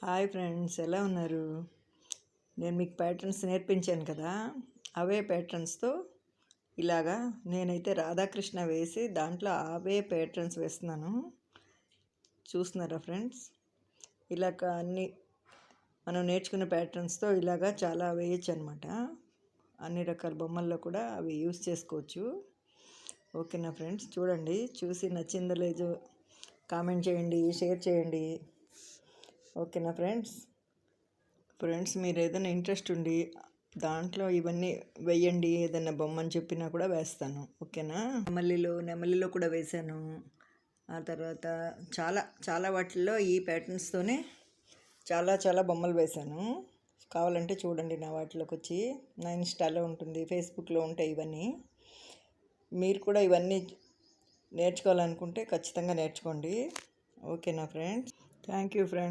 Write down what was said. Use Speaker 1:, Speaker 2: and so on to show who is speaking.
Speaker 1: Hi friends, ఎలా ఉన్నారు? నేను మీకు ప్యాటర్న్స్ నేర్పించాను కదా, అవే ప్యాటర్న్స్తో ఇలాగా నేనైతే రాధాకృష్ణ వేసి దాంట్లో అవే ప్యాటర్న్స్ వేస్తున్నాను. చూస్తున్నారా ఫ్రెండ్స్? ఇలాగ అన్ని మనం నేర్చుకున్న ప్యాటర్న్స్తో ఇలాగా చాలా వేయచ్చు అనమాట. అన్ని రకాల బొమ్మల్లో కూడా అవి యూస్ చేసుకోవచ్చు. ఓకేనా ఫ్రెండ్స్? చూడండి, చూసి నచ్చిందో లేదో కామెంట్ చేయండి, షేర్ చేయండి. ఓకేనా ఫ్రెండ్స్ మీరు ఏదైనా ఇంట్రెస్ట్ ఉండి దాంట్లో ఇవన్నీ వేయండి ఏదైనా బొమ్మని చెప్పినా కూడా వేస్తాను. ఓకేనా? నెమలిలో కూడా వేశాను. ఆ తర్వాత చాలా వాటిల్లో ఈ ప్యాటర్న్స్తోనే చాలా బొమ్మలు వేశాను. కావాలంటే చూడండి, నా వాటిలోకి వచ్చి నా ఇన్స్టాలో ఉంటుంది, ఫేస్బుక్లో ఉంటాయి ఇవన్నీ. మీరు కూడా ఇవన్నీ నేర్చుకోవాలనుకుంటే ఖచ్చితంగా నేర్చుకోండి. ఓకేనా ఫ్రెండ్స్? Thank you friends.